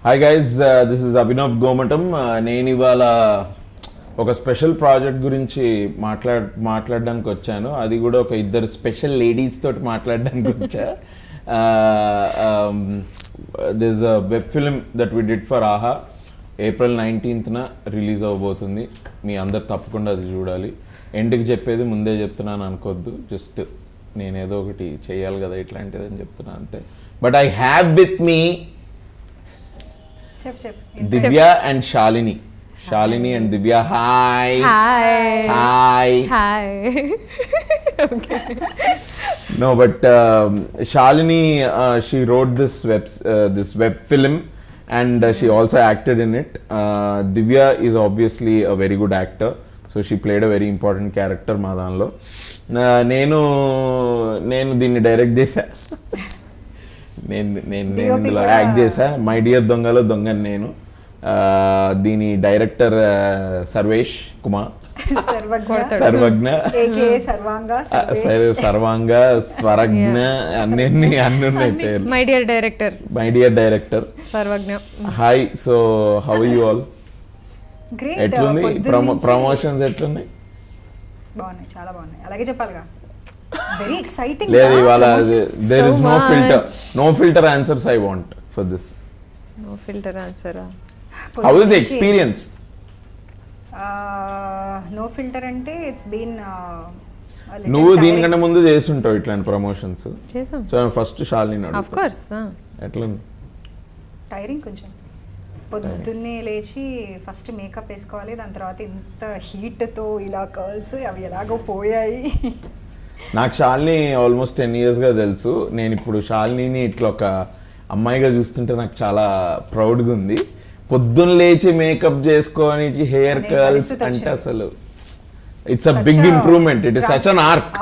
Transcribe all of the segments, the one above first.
Hi guys, this is Abhinav Gomatam. నేను ఇవాళ ఒక స్పెషల్ ప్రాజెక్ట్ గురించి మాట్లాడడానికి వచ్చాను. అది కూడా ఒక ఇద్దరు స్పెషల్ లేడీస్ తోటి మాట్లాడడానికి వచ్చా. This a web film that we did for Aha. April 19th release అవబోతుంది. మీ అందరు తప్పకుండా అది చూడాలి. ఎండ్కి చెప్పేది ముందే చెప్తున్నాను అనుకోవద్దు. జస్ట్ నేనేదో ఒకటి చేయాలి కదా ఇట్లాంటిది అని చెప్తున్నాను అంతే. But I have with me Divya and Shalini. Shalini and Divya, hi. Hi. Okay. No, but Shalini, she wrote this web film, and she also acted in it. Divya is obviously a very good actor, so she played a very important character మా దానిలో. నేను దీన్ని direct చేశా. నేను ఇందులో act చేశా. My dear దొంగలో దొంగని నేను. దీని డైరెక్టర్ సర్వేష్ కుమార్, సర్వజ్ఞ, సర్వాంగ, స్వరజ్ఞ, అన్ని ఉన్నాయి పేరు. My dear director Sarvagna. Hi, so how you all? ఎట్లుంది ప్రమోషన్స్? ఎట్లున్నాయి? బాగున్నాయి, చాలా బాగున్నాయి. అలాగే చెప్పాలిగా. Very exciting. లేదు ఇవాళ there is no filter answers I want for this. No filter answer. How is the experience? No filter అంటే it's been నువ్వు దీనికంటే ముందు చేస్తుంటావు ఇట్లాంటి ప్రమోషన్స్. చేసాం. సో ఫస్ట్ షాలిని అడుగుతా. Of course. ఎట్లుంది? టైరింగ్ కొంచెం. పొద్దున్నే లేచి ఫస్ట్ మేకప్ వేసుకోవాలి, దాని తర్వాత ఇంత హీట్తో ఇలా కర్ల్స్ అవి ఎలాగో పోయాయి. నాకు షాలిని ఆల్మోస్ట్ 10 yearsగా తెలుసు. నేను ఇప్పుడు షాలిని ఇట్లా ఒక అమ్మాయిగా చూస్తుంటే నాకు చాలా ప్రౌడ్గా ఉంది. పొద్దున్న లేచి మేకప్ చేసుకొని హెయిర్ కర్ల్స్ అంటే అసలు it's a big improvement. It is such an arc.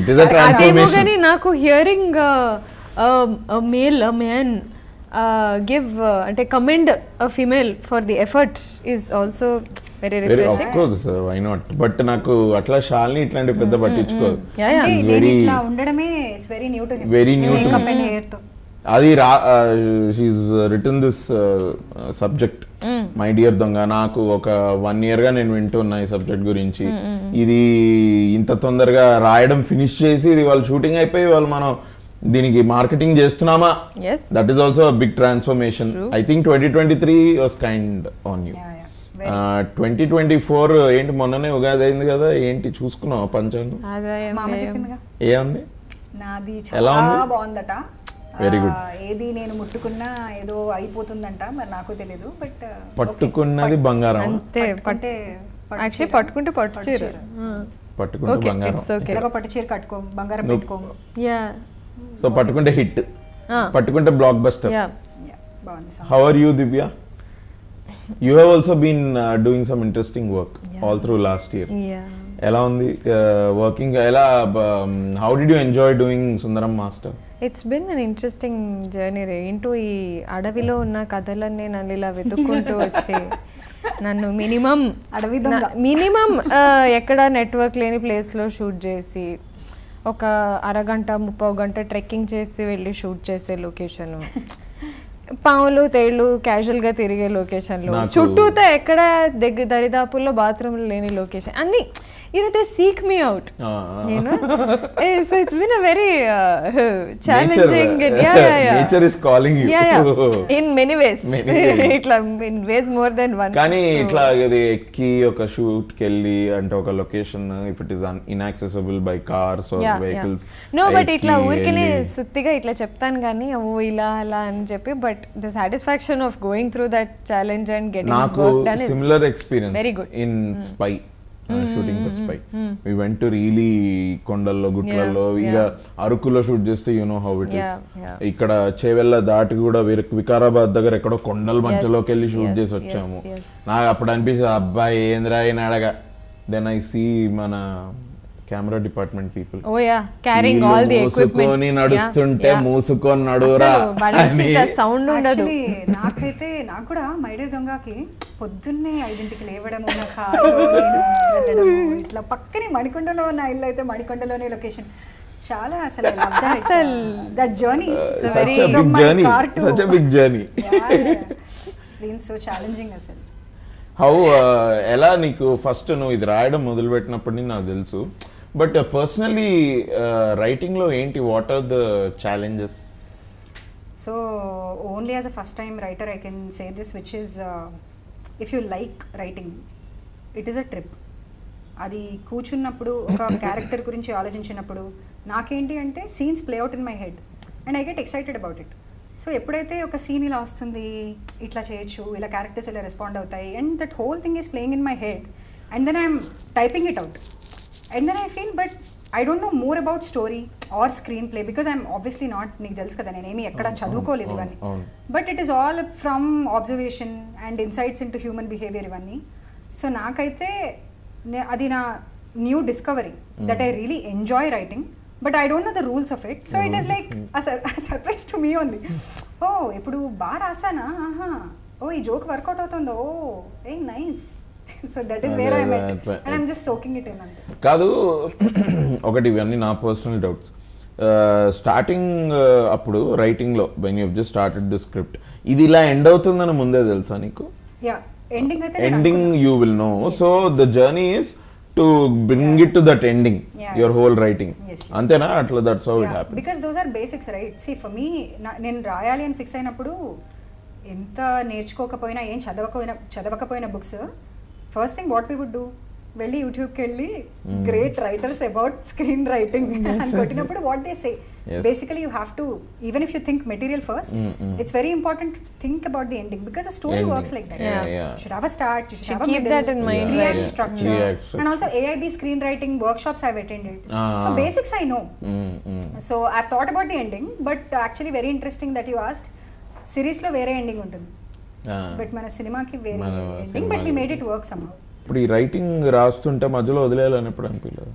It is a transformation. నాకు హియరింగ్ మ్యాన్ గివ్ అంటే commend a female for the effort is also very refreshing. Of course, why not. But నాకు అట్లా షాలిని ఇట్లాంటి పెద్ద పట్టించుకోదు. ఇట్లా ఉండడమే it's very new to him. Very new to makeup and hair తో. అది she's written this subject my dear దొంగ. నాకు ఒక 1 yearగా నేను వింటున్నా ఈ సబ్జెక్ట్ గురించి. ఇది ఇంత తొందరగా రాయడం ఫినిష్ చేసి ఇది వాళ్ళు షూటింగ్ అయిపోయి వాళ్ళు మనం దీనికి మార్కెటింగ్ చేస్తున్నామా? That is also big transformation. I think 2023 was kind on you. 2024 ఏంటి? మొన్ననే ఉగాది అయింది కదా, ఏంటి చూసుకున్నావు పంచాంగం? ఏముంది? నాది చాలా బాగుందట. Very good. ఏది నేను ముట్టుకున్నా ఏదో అయిపోతుందంట, మరి నాకు తెలియదు. బట్ పట్టుకున్నది బంగారం. పట్టుకుంటే పట్టుచీర, పట్టుకుంటే బంగారం. పట్టుచీర కట్టుకో, బంగారం పెట్టుకో. సో పట్టుకుంటే హిట్, పట్టుకుంటే blockbuster. How are you Divya? You have also been doing some interesting work all through last year. ఎలా ఉంది వర్కింగ్? ఎలా how did you enjoy doing Sundaram Master? It's been an interesting journey. Into ఈ అడవిలో ఉన్న కథలన్నీ నన్ను ఇలా వెతుక్కుంటూ వచ్చి నన్ను మినిమం ఎక్కడ నెట్వర్క్ లేని ప్లేస్లో షూట్ చేసి ఒక అరగంట 30 గంట ట్రెక్కింగ్ చేసి వెళ్ళి షూట్ చేసే లొకేషను, పాములు తేళ్లు క్యాజువల్ గా తిరిగే లొకేషన్లో, చుట్టూతో ఎక్కడ దరిదాపుల్లో బాత్రూమ్లు లేని లొకేషన్ అన్ని they seek me out. So it's been a very challenging. Nature is calling you in many ways. ఇట్లా in ways more than one. కానీ ఇట్లా ఇది ఎక్కి ఒక షూట్ కి వెళ్ళి అంటే ఒక location if it is inaccessible by cars or vehicles. No but ఇట్లా ఊరికనే సుత్తిగా ఇట్లా చెప్తాను కానీ ఓ ఇలా అలా అని చెప్పి, but the satisfaction of going through that challenge and getting work done is similar experience very good in spy. Shooting for spy we went to really కొండల్లో గుట్లలో ఇక అరకులో షూట్ చేస్తే you know how it is. ఇక్కడ చేవెళ్ళ దాటి కూడా వికారాబాద్ దగ్గర ఎక్కడో కొండల మధ్యలోకి వెళ్ళి షూట్ చేసి వచ్చాము. నాకు అప్పుడు అనిపిస్తుంది అబ్బాయి ఏంద్రా అయినా అడగా. దెన్ ఐ సీ మన camera department people carrying all the equipment నడుస్తుంటే మూసుకొని నడురా సౌండ్ ఉండదు. నాకైతే నాకు కూడా మైడే దొంగకి పొద్దున్నే 5ంటికి లేవడము, ఇట్లా పక్కనే మణికొండలో ఉన్న ఇల్లు అయితే మణికొండలోనే లొకేషన్. చాలా అసలు that journey, such a big journey. It's been so challenging అసలు. హౌ ఎలా నీకు ఫస్ట్ నువ్వు ఇది రాయడం మొదలుపెట్టినప్పటి నుంచి నాకు తెలుసు, బట్ పర్సనలీ రైటింగ్లో ఏంటి, what are the challenges? So only as a first time writer I can say this, which is if you like writing it is a trip. అది కూర్చున్నప్పుడు ఒక క్యారెక్టర్ గురించి ఆలోచించినప్పుడు నాకేంటి అంటే scenes play out in my head and I get excited about it. So ఎప్పుడైతే ఒక scene ఇలా వస్తుంది, ఇట్లా చేయొచ్చు, ఇలా క్యారెక్టర్స్ ఇలా రెస్పాండ్ అవుతాయి, and that whole thing is playing in my head and then I'm typing it out and then I feel but I don't know more about story or screenplay because I'm obviously not, నీకు తెలుసు కదా నేనేమి ఎక్కడ చదువుకోలేదు ఇవన్నీ, but it is all from observation and insights into human behaviour ఇవన్నీ. So నాకైతే అది నా new discovery that I really enjoy writing, but I don't know the rules of it. So it is like surprise to me only. ఓ ఇప్పుడు బాగా రాసానా, ఆహా, ఓ ఈ జోక్ వర్కౌట్ అవుతుందో, ఏ nice. So that is where I met and I'm just soaking it in అంతే. కాదు, ఒకటి ఇవన్నీ నా పర్సనల్ డౌట్స్. స్టార్టింగ్ అప్పుడు రైటింగ్లో when you just started the script, ఇది ఇలా ఎండ్ అవుతుందని ముందే తెలుసా నీకు? Yeah, ending you will know. So the journey is to bring it to that ending, your whole writing, అంతేనా? అట్లా that's how it happens. Because those are basics right. See for me, నేను రాయాలి అని fix అయినప్పుడు ఎంత నేర్చుకోకపోయినా ఏం చదవకపోయినా books, first thing what we would do, వెళ్ళి యూట్యూబ్కి వెళ్ళి great writers about screenwriting అని కొట్టినప్పుడు what they say, basically you have to, even if you think material first, it's very important think about the ending because a story works like that. You should have a start, you should have a keep middle, that in mind, create structure, and also AIB screenwriting workshops I've attended, so basics I know. So I've thought about the ending, but actually very interesting that you asked. Series lo vere ending ఉంటుంది, but మన సినిమాకి వేరే ending, but we made it work somehow. ఇప్పుడు ఈ writing రాస్తుంటే మధ్యలో వదిలేయాలని ఎప్పుడు అనిపించలేదు?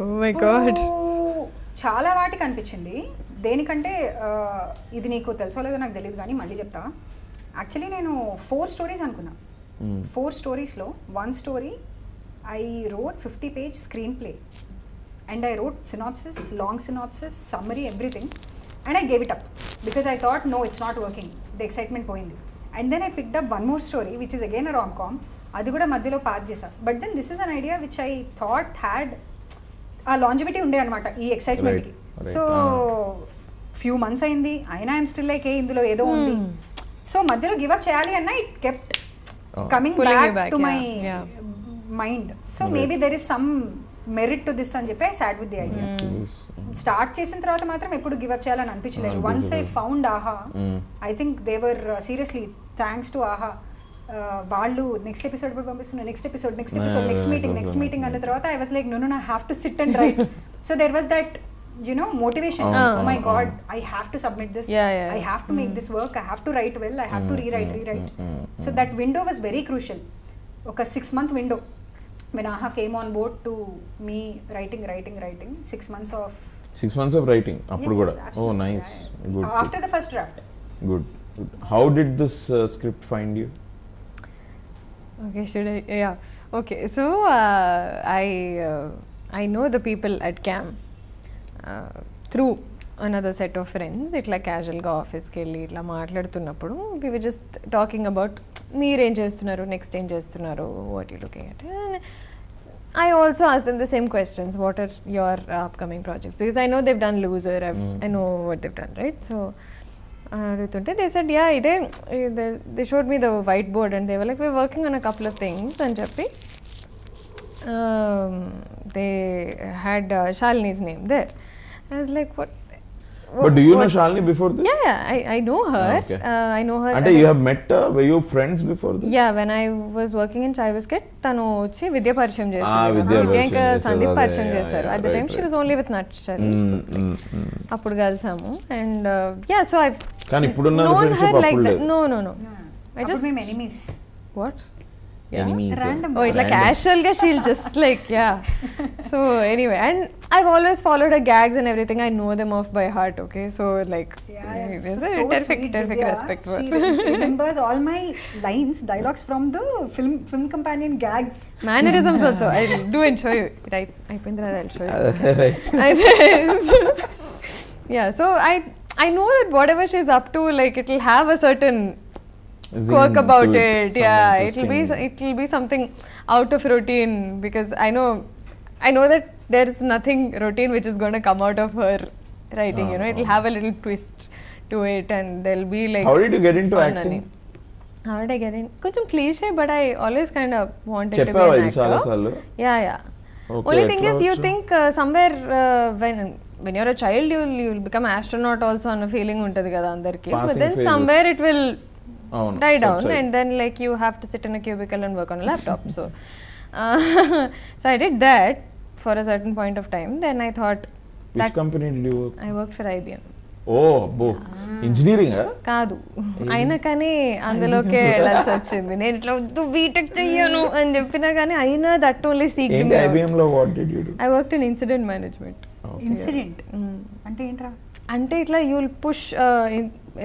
Oh my God. చాలా వాటికి అనిపించింది. దేనికంటే ఇది నీకు తెలుసో లేదో నాకు తెలియదు కానీ మళ్ళీ చెప్తా. యాక్చువల్లీ నేను 4 స్టోరీస్ అనుకున్నా. 4 స్టోరీస్లో 1 story I wrote 50 page screenplay and I wrote synopsis, long synopsis, summary, everything, and I gave it up because I thought no it's not working, the excitement పోయింది. And then I picked up 1 more story which is again a rom-com, అది కూడా మధ్యలో pass చేశా. But then this is an idea which I thought had ఆ longevity ఉండే అనమాట ఈ ఎక్సైట్మెంట్కి. So few months అయింది, అయినా ఐఎమ్ స్టిల్ లైక్ ఏ ఇందులో ఏదో ఉంది. సో మధ్యలో గివ్ అప్ చేయాలి అన్న it kept coming back to my mind. So maybe there is some merit to this అని చెప్పి I sat with the idea. Start చేసిన తర్వాత మాత్రం ఎప్పుడు గివ్ అప్ చేయాలని అనిపించలేదు. వన్స్ ఐ ఫౌండ్ ఆహా, I think they were seriously thanks to ఆహా, వాళ్ళు నెక్స్ట్ ఎపిసోడ్ ఇప్పుడు పంపిస్తున్నారు, నెక్స్ట్ ఎపిసోడ్, నెక్స్ట్ మీటింగ్ అన్న తర్వాత I was like no I have to sit and write. So there was that motivation. Oh my God, I have to submit this, I have to make this work, I have to write well, I have to rewrite. So that window was very crucial, oka 6-month window when AHA came on board to me writing 6 months of writing appudu kuda. Oh nice, good. After the first draft. Good. How did this script find you? Okay, should I? Yeah, okay, so I know the people at CAM through another set of friends. ఇట్లా క్యాజువల్గా ఆఫీస్కి వెళ్ళి ఇట్లా మాట్లాడుతున్నప్పుడు వి were just talking about మీరేం చేస్తున్నారు, next ఏం చేస్తున్నారు, what you looking at. I also asked them the same questions, what are your upcoming projects, because I know they've done Loser, I know what they've done, right? So adugutunte they said yeah, they showed me the whiteboard and they were like we're working on a couple of things and cheppi they had Shalini's name there. I was like, what? But do you know Shalini before this? Yeah, I know her. Okay. I know her. And you have met her? Were you friends before this? Yeah, when I was working in Chai Biscuit, tanu వచ్చి విద్య పరిచయం చేశారు. విద్య ఇంకా సందీప్ పరిచయం చేశారు. At the time she was only with Natchal. అప్పుడు కలిసాము and yeah, so I కానీ ఇప్పుడున్న ఫ్రెండ్షిప్ అప్పుడు లేదు. No. I just మేము enemies. What? Random. Oh, it's like casual ga she'll just like yeah. So anyway, and I've always followed her gags and everything. I know them off by heart, okay? So like so terrific respect for her. She remembers all my lines, dialogues from the film companion gags. Mannerisms also. I do enjoy it. I'll show you. Right. Yeah, so I know that whatever she's up to, like it'll have a certain Zing quirk to about it, it. some Yeah, interesting- it'll be something out of routine, because I know that there's nothing routine which is going to come out of her writing. You know, it'll have a little twist to it, and there'll be like. How did you get into fun acting? అని. How did I get in? కొంచెం cliche, but I always kind of wanted to be చెప్పావా an ఇది చాలా actor. సార్లు? Yeah. Okay, Only thing ఎట్లా is, you వచ్చు? think somewhere when you're a child, you'll become astronaut also అన్న feeling ఉంటుంది కదా అందరికి. But Passing then phases. somewhere it will అవును, die down, subside. and then like you have to sit in a cubicle and work on a laptop. So so I did that for a certain point of time. Then I thought Which that company did you work? I worked for IBM. ఓ అబ్బో, engineering కాదు, అయినా కానీ అందులోకే వెళ్ళాల్సి వచ్చింది. నేను ఇట్లా వద్దు BTech చెయ్యను అని చెప్పినా కానీ అయినా దట్ ఓన్లీ సీక్ ఏంటి IBM లో what did you do? I worked in incident management. Incident అంటే ఏంట్రా? అంటే ఇట్లా you will push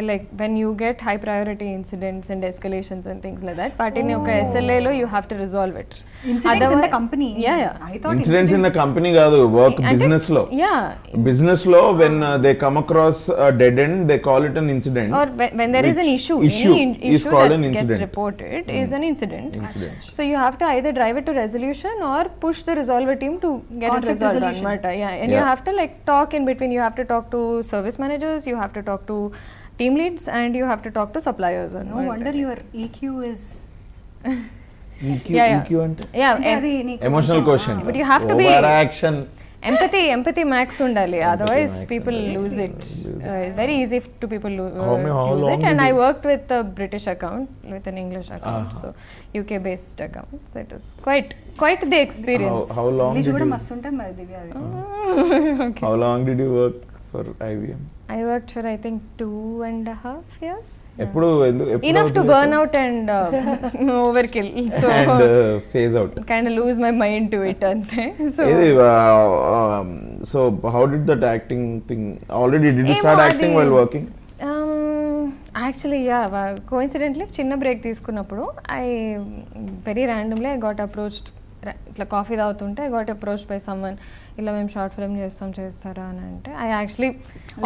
like when you get high priority incidents and escalations and things like that, వాటిని ఒక SLA లో you have to resolve it. Incidents in the company? Yeah. I thought incidents in the company కాదు, work business లో. Yeah. Business లో when they come across a dead end, they call it an incident. Or when there is an Which issue, any is issue called that an gets incident. reported is an incident. Incident. So you have to either drive it to resolution or push the resolver team to get Conflict it resolved. resolution. Anamata. Yeah, and you Yeah. have to like talk in between. You have to talk to service managers. You have to talk to team leads, and you have to talk to suppliers. And No wonder your EQ is. Yeah. EQ అంటే Yeah, అంటే అది నీకు emotional question. But you have to be- over action. empathy max undali, otherwise max people lose it. Very easy to people How lose long it. did And I you- worked with a British account, with an English account, so UK based account. That is quite the experience. How long English did కూడా you మస్తు ఉంటుంది మరి దివ్య అది. Okay. How long did you work for IBM? I worked for I think 2.5 years. ఎప్పుడు Enough to burn out and overkill. So and phase out. kind of lose my mind to it ante. So So how did that acting thing, already did you Emo start adi- acting while working? Actually, yeah, coincidentally చిన్న break తీసుకున్నప్పుడు I very randomly I got approached, ఇట్లా coffee తాగుతుంటే I got approach by someone, ఇలా మేము short film చేస్తారా అని అంటే I actually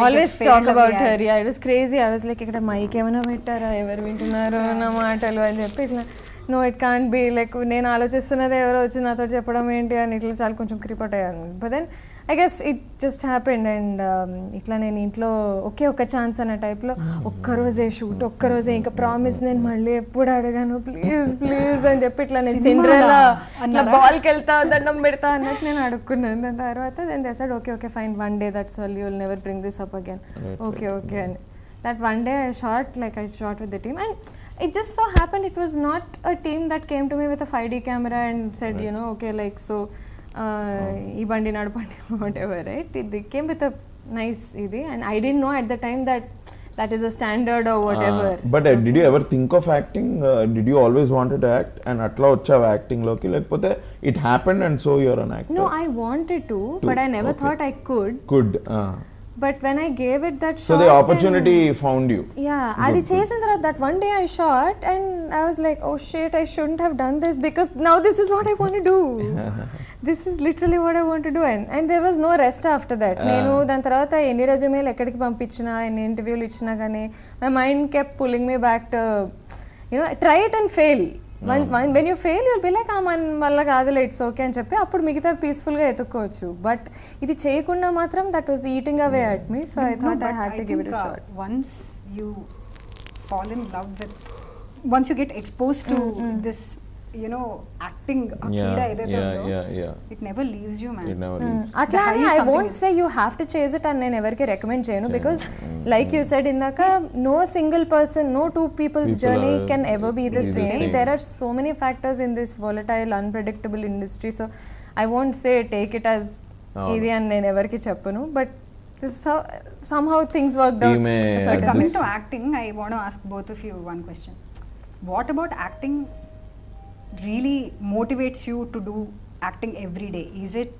always talk about her. It was crazy. I was like, ఇక్కడ మైక్ ఏమైనా పెట్టారా, ఎవరు వింటున్నారు నా మాటలు అని చెప్పి ఇట్లా, no it can't be like నేను ఆలోచిస్తున్నది ఎవరో వచ్చి నాతో చెప్పడం ఏంటి అని ఇట్లా చాలా కొంచెం క్రిపట్ అయ్యాను. But then I guess it just happened. And ఇట్లా నేను ఇంట్లో ఒక ఛాన్స్ అనే టైప్లో ఒక్కరోజే షూట్, ఒక్కరోజే ఇంకా ప్రామిస్ నేను మళ్ళీ ఎప్పుడు అడగాను, ప్లీజ్ అని చెప్పి ఇట్లా నేను సిండ్రెల్లా అట్లా బాల్కి వెళ్తా దండం పెడతా అన్నట్టు నేను అడుక్కున్నాను. దాని తర్వాత then they said okay fine, one day that's all, you will never bring this up again. Okay అని that one day I shot with the team, and it just so happened it was not a team that came to me with a 5D camera and said, you know, okay, like so ee bandi nadupandi whatever, right? They came with a nice idea, and I didn't know at the time that is a standard or whatever. But did you ever think of acting? Did you always wanted to act and atla vachava acting loki, lekapothe it happened and so you're an actor? No, I wanted to, but I never thought I could. But when I gave it that shot, So the opportunity found you. Yeah, adi chesin tarvata that one day I shot and I was like, oh shit, I shouldn't have done this, because now this is what I want to do. This is literally what I want to do, and there was no rest after that. Nenu dan tarvata enni resume ekkadiki pampichina, enni interview lu ichina gaani my mind kept pulling me back to, you know, try it and fail. When you fail, you'll be like, man valla kaadule, it's okay అని చెప్పి అప్పుడు మిగతా పీస్ఫుల్గా ఎత్తుక్కోవచ్చు. But ఇది చేయకుండా మాత్రం that was eating away at me. So I thought I had to give it a shot. Once you fall in love with, once you get exposed to this, you know, acting akida edaithe undo, it never leaves you, man. It never leaves. అట్లా The high I something won't is- say you have to chase it అని నేను ఎవరికి recommend చేయను, because like you said ఇందాక, no single person, no two people's journey can ever be the same. There are so many factors in this volatile unpredictable industry. So I won't say take it as ఇది అని నేను ఎవరికి చెప్పను. But this is how somehow things worked out. Coming to acting, I want to ask both of you one question. What about acting really motivates you to do acting every day? Is it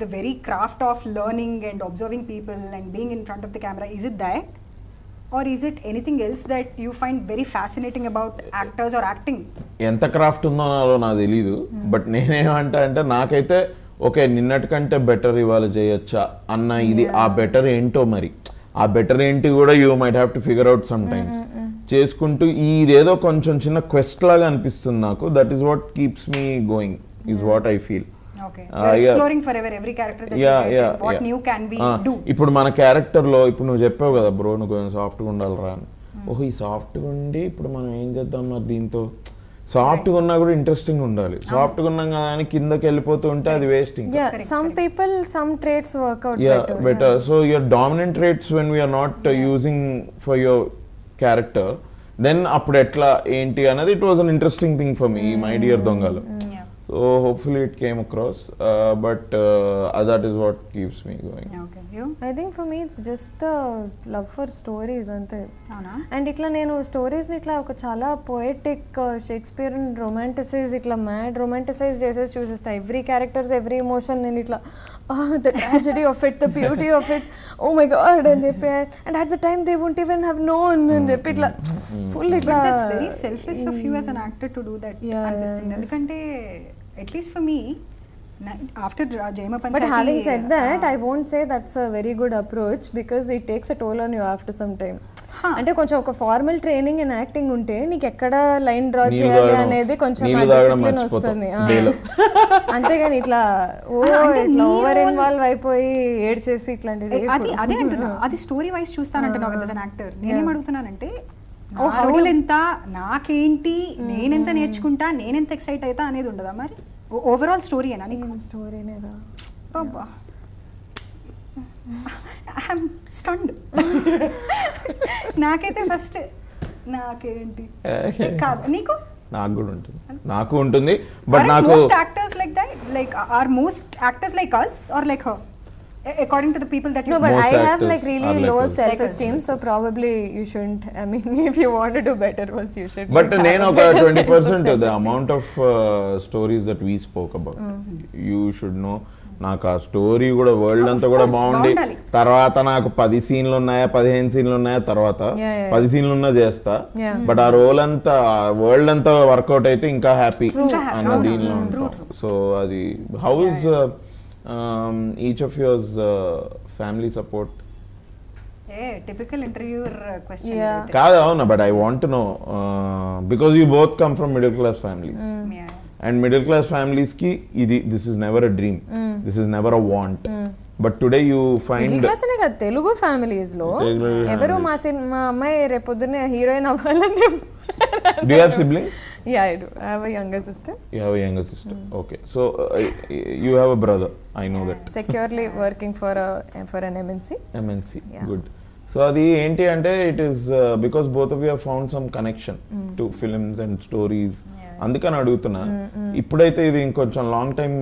the very craft of learning and observing people and being in front of the camera? Is it that, or is it anything else that you find very fascinating about actors or acting? ఎంత craft ఉందో నాలో నాకు తెలీదు, but నేనేమంటా అంటే నాకైతే okay నిన్నటికంటే better ఇవాళ చేయొచ్చా అన్న ఇది, ఆ బెటర్ ఏంటో మరి ఆ బెటర్ ఏంటి కూడా you might have to figure out some times చేసుకుంటూ ఇదేదో కొంచెం చిన్న క్వెస్ట్ లాగా అనిపిస్తుంది నాకు. That is what keeps me going is what I feel. ఇప్పుడు మన క్యారెక్టర్ లో ఇప్పుడు నువ్వు చెప్పావు కదా బ్రో నువ్వు కొంచెం సాఫ్ట్గా ఉండాలిరా అని. ఓహో ఈ సాఫ్ట్గా ఉండి ఇప్పుడు మనం ఏం చేద్దాం మరి దీంతో, సాఫ్ట్గా ఉన్నా కూడా ఇంట్రెస్టింగ్ ఉండాలి. సాఫ్ట్గా ఉన్నాం కదా అని కిందకి వెళ్ళిపోతూ ఉంటే అది wasting. some people some traits work out better. So your dominant traits when we are not using for your character, then అప్పుడు ఎట్లా ఏంటి అనేది it was an interesting thing for me, my dear Dongalo. So hopefully it came across, but that is what keeps me going. Okay, you? I think for me it's just the love for stories ante. And itla nenu stories ni itla oka chala poetic Shakespearean romanticize itla mad romanticize chese chusesta. Every characters every emotion nenu itla the tragedy of it, the beauty of it, oh my god and cheppi, and at the time they won't even have known and cheppi itla full itla. That's very selfish of you as an actor to do that. Anpistindi endukante at least for me after Jayama Panchayati. But having said that, I won't say that's a very good approach because it takes a toll on you after some time. అంటే కొంచెం ఒక formal training in acting ఉంటే నీకు ఎక్కడ line draw చేయాలి అనేది కొంచెం discipline వస్తుంది. అంతేగాని ఇట్లా ఇట్లా ఓవర్ ఇన్వాల్వ్ అయిపోయి ఏడ్చేసి ఇట్లాంటివి అదే అంటున్నా. అది స్టోరీ వైజ్ చూస్తానంటున్నావు కదా యాక్టర్. నేనేం అడుగుతున్నానంటే రోల్ ఎంత, నాకేంటి, నేనెంత నేర్చుకుంటా, నేనెంత ఎక్సైట్ అవుతా అనేది ఉండదా మరి? ఓవరాల్ స్టోరీయేనా నీకు? స్టోరీనేరా బాబా ఐఎమ్ స్టన్డ్. నాకైతే ఫస్ట్ నాకేంటి కాదు, నీకు? నాకు కూడా ఉంటుంది, నాకు ఉంటుంది. బట్ నాకు most actors like that, like or most actors like us or like her according to the people that you know? No, but most I have like really low self-esteem, like so probably you shouldn't. I mean, if you want to do better ones, you should. But నేను ఒక 20% the amount of stories that we spoke about, you should know. నాకు ఆ story కూడా world అంతా కూడా బాగుంది. తర్వాత నాకు 10 సీన్లు ఉన్నాయా 15 సీన్లు ఉన్నాయా తర్వాత 10 సీన్లు ఉన్నా చేస్తా. బట్ ఆ రోల్ అంతా వరల్డ్ అంతా వర్కౌట్ అయితే ఇంకా హ్యాపీ అన్న దీనిలో ఉంటాం. సో అది how is each of yours family support? Typical interviewer question. కాదు అవునా, but I want to know because you both come from middle class families. And middle class families కి ఇది this is never a dream, this is never a want. But today you find Telugu families లో ఎవరు మా అమ్మాయి రేపొద్దునే heroine అవ్వాలని. Do you have siblings? Yeah, I do. I have a younger sister. You have a younger sister. Okay. So you have a brother. I know that. Securely working for an MNC. MNC. Yeah. Good. So adi enti ante it is because both of you have found some connection to films and stories. అందుకని అడుగుతున్నా. ఇప్పుడైతే ఇది ఇంకొంచెం long time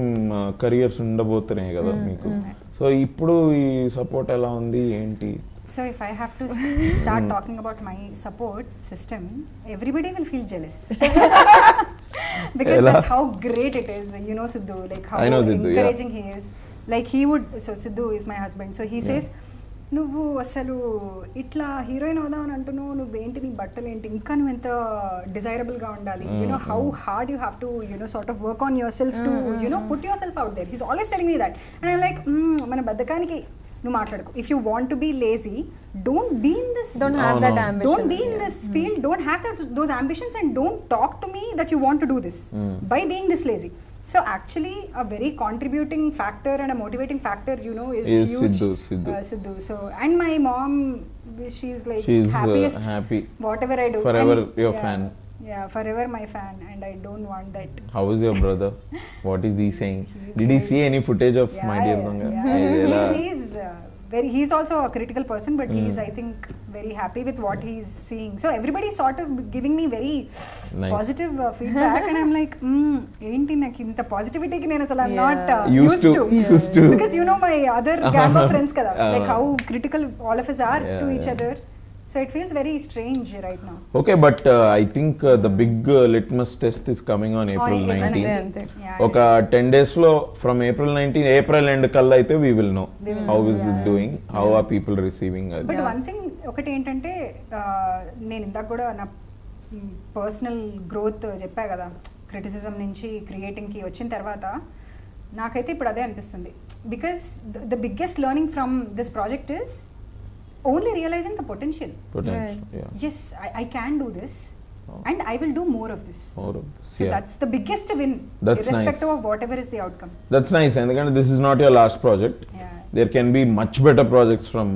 careers ఉండబోతున్నాయి కదా మీకు. So ఇప్పుడు ఈ సపోర్ట్ ఎలా ఉంది ఏంటి? So if I have to start talking about my support system, everybody will feel jealous. Because that's how great it is, you know Sidhu, like how encouraging he is. Like he would, so Sidhu is my husband, so he says, నువ్వు అసలు ఇట్లా heroine అవుదామని అంటున్నావు, నువ్వేంటి నీ బట్టలు ఏంటి, ఇంకా నువ్వు ఎంత డిజైరబుల్గా ఉండాలి, you know how hard you have to you know sort of work on yourself to you know put yourself out there. He's always telling me that and I like మన బద్ధకానికి నువ్వు మాట్లాడుకో. If you want to be lazy, don't be in this, don't be in this field, don't have those ambitions and don't talk to me that you want to do this by being this lazy. So actually a very contributing factor and a motivating factor, you know, is huge. Sidhu. So and my mom, she's like happy whatever I do. Forever your fan. Yeah, forever my fan, and I don't want that. How is your brother? What is he saying? Did he see any footage of My Dear Donga? He's also a critical person, but he's I think very happy with what he's seeing. So everybody sort of giving me very positive feedback, and I'm like, enti nak inta positivity ki nenu asala I'm not used to. Because you know my other gang of friends kada, like how critical all of us are to each other. So it feels very strange right now. Okay, but I think the big litmus test is coming on April 19th. Oka 10 days lo from April 19th, April end kalla aithe we will know how is this doing, how are people receiving it. But one thing okati entante నేను ఇందాక కూడా నా personal growth చెప్పా కదా, criticism నుంచి క్రియేటింగ్కి వచ్చిన తర్వాత నాకైతే ఇప్పుడు అదే అనిపిస్తుంది. Because the biggest learning from this project is only realizing the potential. Yes, I can do this, and I will do more of this. So that's the biggest win, irrespective of whatever is the outcome. That's nice. And this is not your last project. There can be much better projects from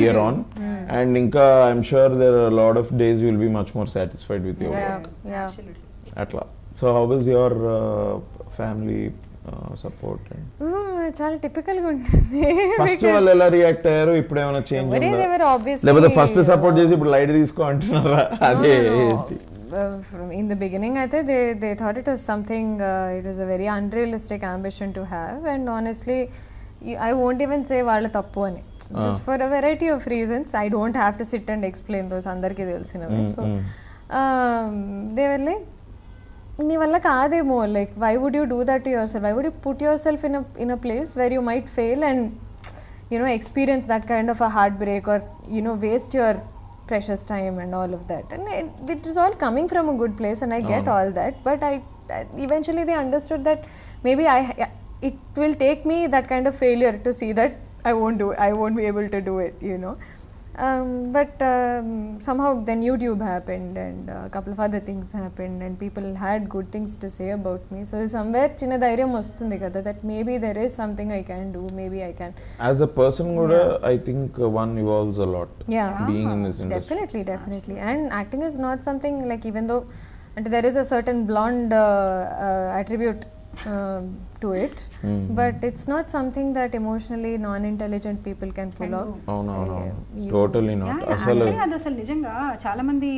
here on. And Inka, I'm sure there are a lot of days you will be much more satisfied with your work. Absolutely. Atla. So how was your family support? చాలా typical గా ఉంటుంది. First వాళ్ళు ఎలా react అయ్యారు? ఇప్పుడు ఏమైనా change ఉందా? లేకపోతే ఫస్ట్ సపోర్ట్ చేసి ఇప్పుడు లైట్ తీసుకో అంటున్నారా? అదే in the beginning I think they thought it was something it was a very unrealistic ambition to have, and honestly I won't even say వాళ్ళ తప్పు అని. Just for a variety of reasons I don't have to sit and explain those, అందరికీ తెలిసినవి. So they were like, నీ వల్ల కాదేమో, like why would you do that to yourself, why would you put yourself in a place where you might fail and experience that kind of a heartbreak, or waste your precious time and all of that. And it was all coming from a good place, and I get all that, but I eventually they understood that maybe it will take me that kind of failure to see that I won't be able to do it, but somehow then YouTube happened, and a couple of other things happened, and people had good things to say about me. So somewhere chinna dhairyam vastundi kada, that maybe there is something I can do, maybe I can. As a person kuda I think one evolves a lot being in this industry. Definitely. And acting is not something like, even though and there is a certain blonde attribute to it, but it's not something that emotionally non-intelligent people can pull off. No, totally not. అసలు నిజంగా చాలా మంది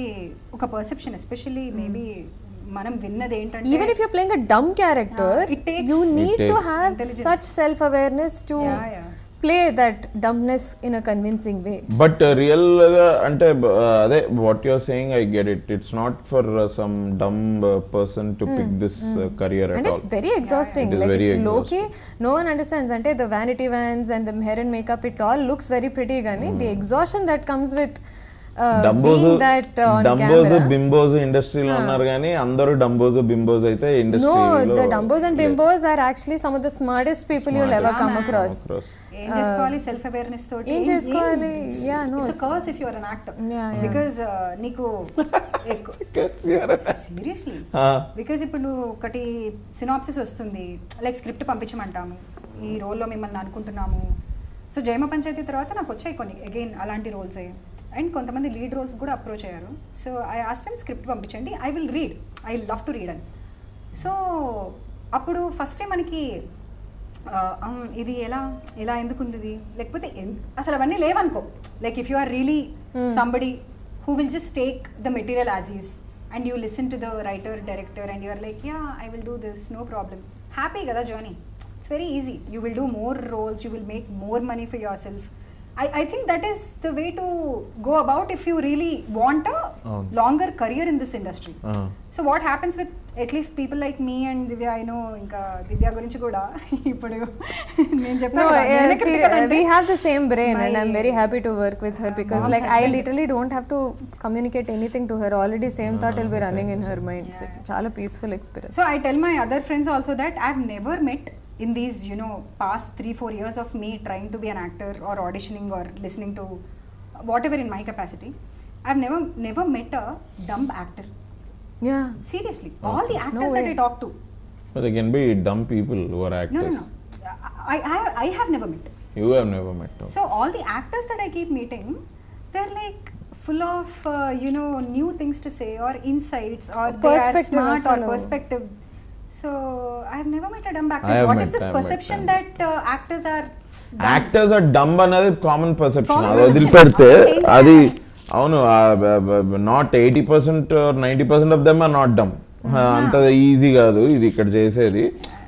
ఒక perception, especially maybe మనం విన్నది ఏంటంటే, even if you're playing a dumb character, you need to have such self awareness to play that dumbness in a convincing way. But real ante ade what you're saying, I get it. It's not for some dumb person to pick this career at all. And it's very exhausting. It is very it's low key. exhausting. No one understands. Ante the vanity vans and the hair and makeup, it all looks very pretty gani the exhaustion that comes with being that on డంబోస్ camera. బింబోస్ ఇండస్ట్రీలో ఉన్నారు కానీ అందరూ డంబోస్ బింబోస్ అయితే ఇండస్ట్రీలో. No, the dumbos and bimbos are actually some of the smartest people you'll ever come across. ఏం చేసుకోవాలి, self awareness తోటి ఏం చేసుకోవాలి? It's a curse if you are an actor, because నీకు సీరియస్లీ, బికాజ్ ఇప్పుడు నువ్వు ఒకటి సినాప్సిస్ వస్తుంది, లైక్ స్క్రిప్ట్ పంపించమంటాము, ఈ రోల్లో మిమ్మల్ని అనుకుంటున్నాము. సో జయమ పంచాయతీ తర్వాత నాకు వచ్చాయి కొన్ని అగైన్ అలాంటి రోల్స్ అయ్యాయి, అండ్ కొంతమంది లీడ్ రోల్స్ కూడా అప్రోచ్ అయ్యారు. So I ask them script పంపించండి, I will read, I love to read అని. సో అప్పుడు ఫస్ట్ టైం మనకి ఇది ఎలా ఎందుకు ఉంది ఇది, లేకపోతే అసలు అవన్నీ లేవనుకో. Like if you are really somebody who will just take the material as is, and you listen to the writer director, and you are like yeah I will do this, no problem, happy కదా journey. It's very easy. You will do more roles, you will make more money for yourself. I think that is the way to go about if you really want a longer career in this industry. So what happens with at least people like me and Divya, I know inka Divya gurinchi kuda ippudu nenu cheppa we have the same brain, and I'm very happy to work with her, because like I literally don't have to communicate anything to her, already same thought will be running in her mind. So chala peaceful experience. So I tell my other friends also that I've never met in these past 3-4 years of me trying to be an actor or auditioning or listening to whatever in my capacity, I've never met a dumb actor. Yeah, seriously, all the actors that I talk to, but there can be dumb people who are actors. No, I have never met. You have never met. Okay. So all the actors that I keep meeting, they're like full of new things to say, or insights, or they are smart, or perspective. So I have never met a dumb actor. What is this perception that actors are dumb అనేది common perception. అది వదిలిపెడితే అది అవును, not 80% or 90% of them are not dumb. అంత easy కాదు ఇది ఇక్కడ చేసేది.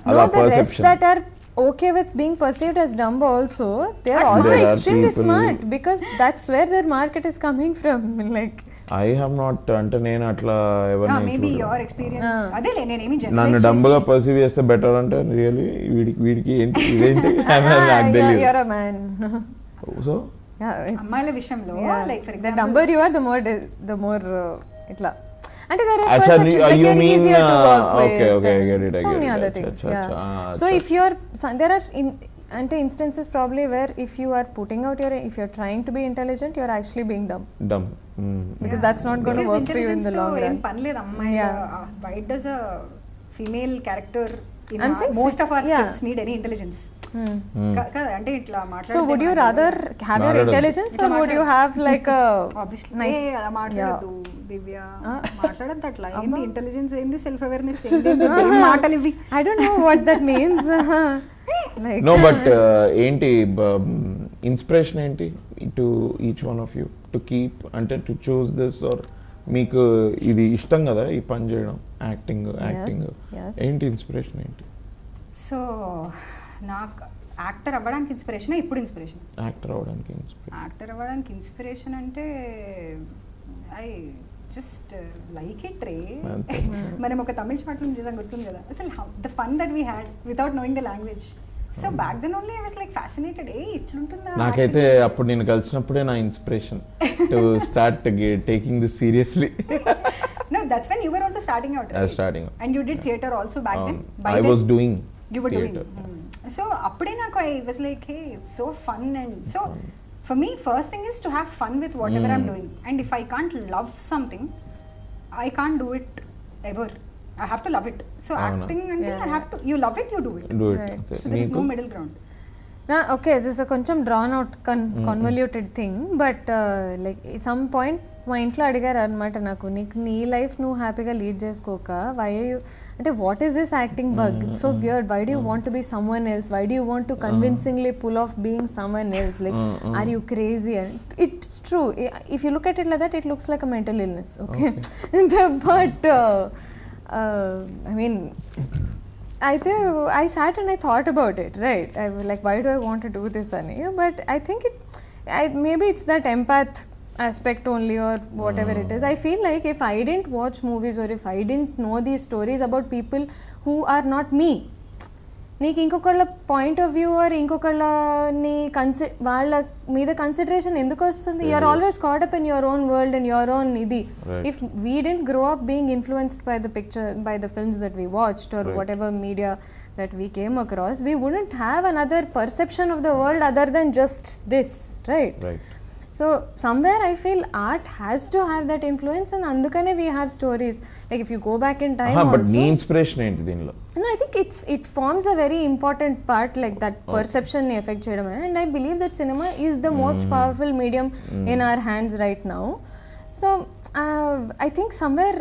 అది ఆ perception. that are okay with being perceived as dumb also, they are also extremely smart, because that's where their market is coming from. Like I have not, అంటే నేను అట్లా ఎవరిని maybe your experience అదేలే, నేనేమి జనరలైజ్ నన్ను డంబ్గా perceive చేస్తే better అంటే really వీడికి ఏంటి ఇదేంటి నాకు తెలియదు. you're a man. సో అమ్మాయిల విషయంలో like for the example dumber you are, the more itla అంటే there are Acha, perceptions you that mean, are easier to work with. okay, I get it. So many other things. So if you're there are అంటే instances probably where if you are putting out if you're trying to be intelligent, you're actually being dumb. Because that's not going to work for you in the long run. పనిలేదు అమ్మాయి. Why does a female character in I'm saying most of our scripts need any intelligence? అంటే ఇట్లా మాట్లాడితే So would you rather have your intelligence or would you have like a obviously అలా మాట్లాడదు దివ్య, మాట్లాడద్దు అట్లా. ఏంది ఇంటెలిజెన్స్, ఏంది సెల్ఫ్ అవేర్నెస్, ఏంది మాటలు ఇవి? I don't know what that means. Like no, but ఏంటి ఇన్స్పిరేషన్ ఏంటి to each one of you to keep, అంటే టు చూస్ దిస్, ఆర్ మీకు ఇది ఇష్టం కదా ఈ పని చేయడం, యాక్టింగ్ ఏంటి ఇన్స్పిరేషన్ ఏంటి? సో నాకు యాక్టర్ అవ్వడానికి ఇన్స్పిరేషన్, ఇప్పుడు ఇన్స్పిరేషన్ యాక్టర్ అవ్వడానికి ఇన్స్పిరేషన్ అంటే ఐ జస్ట్ లైక్ ఇట్ రే. మనం ఒక తమిళ షార్ట్ ఫిల్మ్ చేసాం, గుర్తుంది కదా అసలు, the fun that we had without knowing the language. So back then only I was like fascinated, ఏ ఇట్లుంటుందా. నాకైతే అప్పుడు నేను కలిసినప్పుడే నా inspiration to start taking this seriously. No, that's when you were also starting out, right? Starting out. And you did theatre also back then? I was doing you were theatre. Doing. So appude naku I was like, hey, it's so fun. And so for me, first thing is to have fun with whatever I'm doing. And if I can't love something, I can't do it ever. I have to love it. So acting ante I have to, you love it, you do it. Right. So there is no middle ground. Okay, this is a కొంచెం drawn out convoluted thing, but like some point మా ఇంట్లో అడిగారు అనమాట, నాకు నీకు నీ life నువ్వు హ్యాపీగా లీడ్ చేసుకోక వై అంటే what is this acting bug, it's so weird, why do you want to be someone else, why do you want to convincingly pull off being someone else, like are you crazy? And it's true, if you look at it like that it looks like a mental illness, okay. But I mean అయితే I sat and I thought about it, right? I was like, why do I want to do this, Ani? But I think maybe it's that empath aspect only, or whatever it is. I feel like if I didn't watch movies, or if I didn't know these stories about people who are not me, నీకు ఇంకొకళ్ళ point of view or ఇంకొకళ్ళని వాళ్ళ మీద consideration ఎందుకు వస్తుంది? You're always caught up in your own world and your own ఇది. If we didn't grow up being influenced by the picture, by the films that we watched or whatever media that we came across, we wouldn't have another perception of the world other than just this, right? So somewhere I feel art has to have that influence, and andukane we have stories. Like if you go back in time but nee inspiration enti deenlo? No, I think it forms a very important part, like that perception ni affect cheyadam, and I believe that cinema is the most powerful medium in our hands right now. So I think somewhere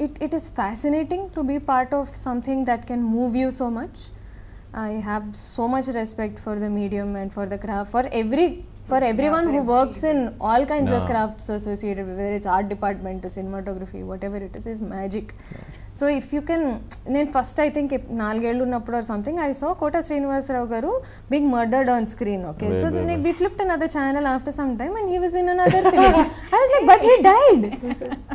it is fascinating to be part of something that can move you so much. I have so much respect for the medium and for the craft, for everyone who works in all kinds of crafts associated with, whether it's art department to cinematography, whatever it is magic. So if you can, నేను first I think 4 ఏళ్ళు ఉన్నప్పుడు or something I saw Kota Srinivasarao garu being murdered on screen, okay? So we flipped another channel after some time and he was in another film. I was like, but he died.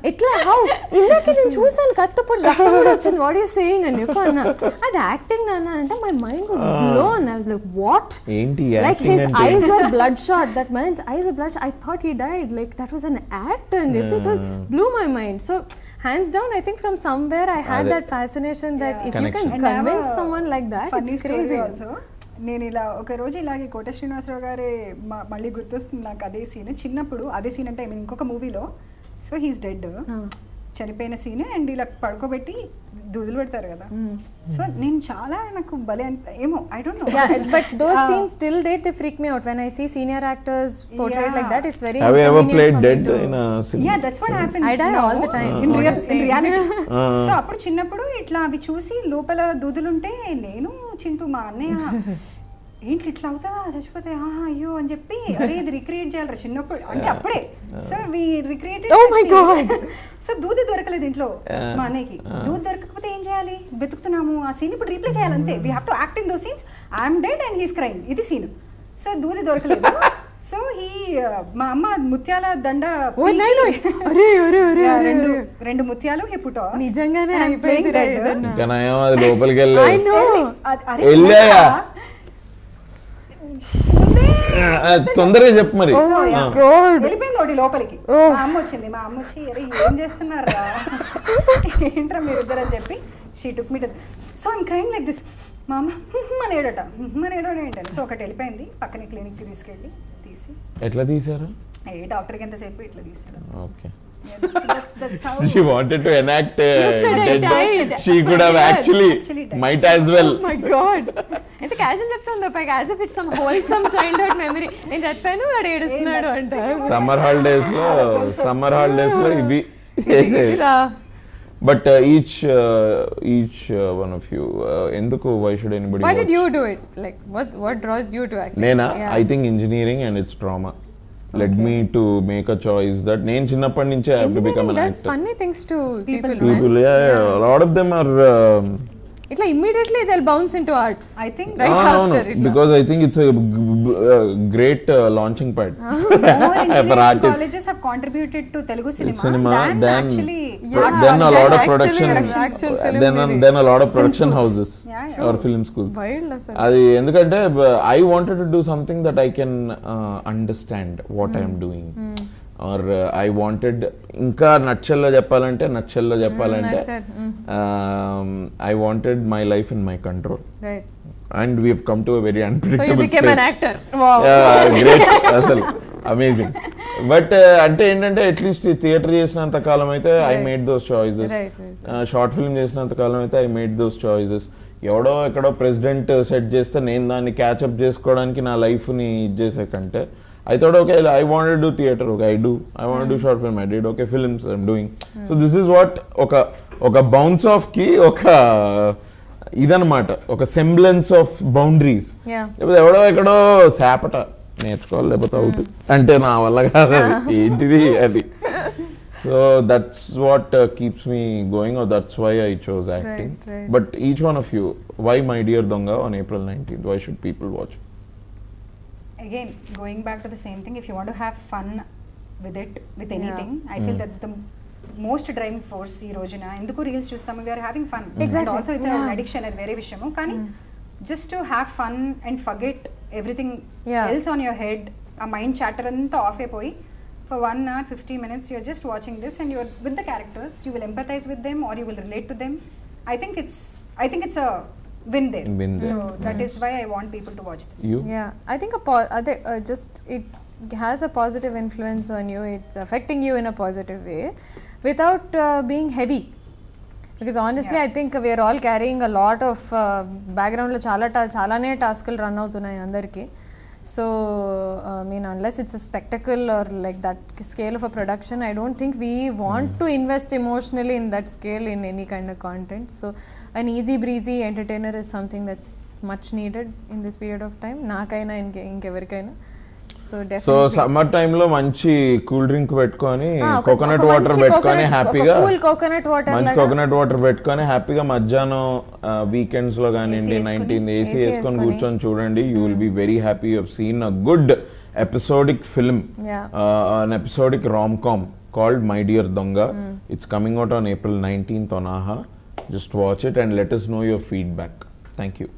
ఎట్లా, how? ఇందాక నేను చూసాను కత్తపూడి రక్తం కూడా వచ్చింది, what are you saying అని చెప్పి అన్నా. అది యాక్టింగ్ అన్నా అంటే my mind was blown. I was like, what? ఏంటి like his eyes were bloodshot, that man's eyes were bloodshot. I thought he died, like that was an act, and it was blew my mind. So hands down, I think from somewhere I had that fascination that if you can convince someone like that, it's crazy. Also నేను ఇలా ఒక రోజు ఇలాగే కోట శ్రీనివాసరావు గారే మళ్ళీ గుర్తొస్తుంది నాకు అదే సీన్. చిన్నప్పుడు అదే సీన్ అంటే ఇంకొక మూవీలో, సో హీస్ డెడ్, చనిపోయిన సీన్, అండ్ ఇలా పడుకోబెట్టి దూదులు పెడతారు కదా. సో నేను చాలా నాకు భలే ఏమో I don't no, but those scenes till date they freak me out when I see senior actors portrayed like that. It's very have you ever played dead in a cinema? Yeah, that's what happened. I die all the time in reality. So అప్పుడు చిన్నప్పుడు ఇట్లా అవి చూసి లోపల దూదులుంటే నేను చింటూ మా అన్నయ్య ఏంటి ఇట్లా అవుతుందా చచ్చిపోతే అయ్యో అని చెప్పి, అరే ఇది రిక్రియేట్ చేయాలి చిన్నప్పుడు అంటే అప్పుడే. So we recreated. Oh my god. So దూది దొరకలేదు ఇంట్లో మా అన్నయ్యకి. దూది దొరకకపోతే ఏం చేయాలి, వెతుకుతున్నాము ఆ సీన్ ఇప్పుడు రీప్లే చేయాలి అంతే. We have to act in those scenes. I'm dead and he's crime, ఇది సీన్. సో దూది దొరకలేదు. సో మా అమ్మ ముత్యాల దండ, రెండు ముత్యాలు హీ పుట్ ఆన్. నిజంగానే అయిపోయింది. లోపలికి తొందరగా చెప్పు మరి. వెళ్ళిపోయింది ఒకటి లోపలికి. మా అమ్మ వచ్చింది, మా అమ్మ వచ్చి అరే ఏం చేస్తున్నారా ఏంట్రా మీరు ఇద్దరు అని చెప్పి she took me to. So I'm crime like this, మా అమ్మ అనేడట అనేడట ఏంటని. సో ఒకటి వెళ్ళిపోయింది, పక్కన క్లినిక్కి తీసుకెళ్ళి తీసి. ఎట్లా తీసారు? ఏ డాక్టర్కి ఎంతసేపు ఇట్లా తీసారు. Okay. That's how She wanted to enact dead. She could have actually might as well. Oh my god. అంటే క్యాజువల్ చెప్తాను పైగా as if it's some wholesome childhood memory. నేను చచ్చిపోయాను వాడు ఏడుస్తున్నాడు అంట. సమ్మర్ హాలిడేస్ లో ఇవి. But each one of you, ఎందుకు why should anybody Why watch? did you do it? Like what draws you to acting? Nena, I think engineering and its trauma led me to make a choice that నేను చిన్నప్పటి నుంచే I have to become an does actor. funny things to people. People, yeah, a lot of them are Itla immediately they'll bounce into arts. I think right no, after it. because I think it's a great launching pad more for engineering artists. colleges have contributed to Telugu cinema, than actually then a lot of actually production actual film then a lot of production houses Yeah, or film schools. Wild asal. అది ఎందుకంటే I wanted to do something that I can understand what I am doing. Or I wanted ఇంకా నచ్చల్లో చెప్పాలంటే I wanted my life in my control. Right. And we have come to a very So unpredictable you became space. an actor. Wow. Great అసలు amazing. But అంటే ఏంటంటే at least theatre చేసినంత కాలం అయితే I made those choices. Short film చేసినంత కాలం అయితే I made those choices. ఎవడో ఎక్కడో president set చేస్తే నేను దాన్ని క్యాచ్అప్ చేసుకోవడానికి నా లైఫ్ని ఇది చేసే కంటే I thought, okay, I wanted to do theatre, okay, I want to do short film, I did, okay, films I'm doing. So this is what oka bounce off ki oka idanamata, oka semblance of boundaries. Yeah. లేకపోతే ఎవడో ఎక్కడో శాపట నేర్చుకోవాలి లేకపోతే out అంటే నా వల్ల కాదు అది ఏంటిది అది. So that's what keeps me going, or that's why I chose acting. Right. But each one of you, why My Dear Donga on April 19th? Why should people watch? Again, going back to the same thing, if you want to have fun with it, with anything, I feel that's the most driving force ఈ రోజున. ఎందుకు reels చూస్తాము, we are having fun. And also it's an addiction, అది వేరే విషయము. కానీ just to have fun and forget everything else on your head, ఆ mind chatter అంతా ఆఫ్ అయిపోయి for 1 hour 50 minutes you're just watching this and you're with the characters, you will empathize with them or you will relate to them. I think it's a win there. So that is why I want people to watch this. You? Yeah, I think just it has a positive influence on you. It's affecting you in a positive way without being heavy. Because honestly, I think we are all carrying a lot of background lo chalane taskలు run అవుతున్నాయి అందరికి. So I mean, unless it's a spectacle or like that scale of a production, I don't think we want to invest emotionally in that scale in any kind of content. So an easy breezy entertainer is something that's much needed in this period of time. Naakaina inkevarikaina. So definitely. So summer time lo manchi cool drink పెట్టుకొని coconut water పెట్టుకొని హ్యాపీగా cool coconut water మంచి coconut water పెట్టుకొని హ్యాపీగా మధ్యాహ్నం weekends లో కానివ్వండి 19 AC వేసుకొని కూర్చొని చూడండి. You will be very happy. You have seen a good episodic film, an episodic rom-com called My Dear Donga. It's coming out on April 19th on AHA. Just watch it and let us know your feedback. Thank you.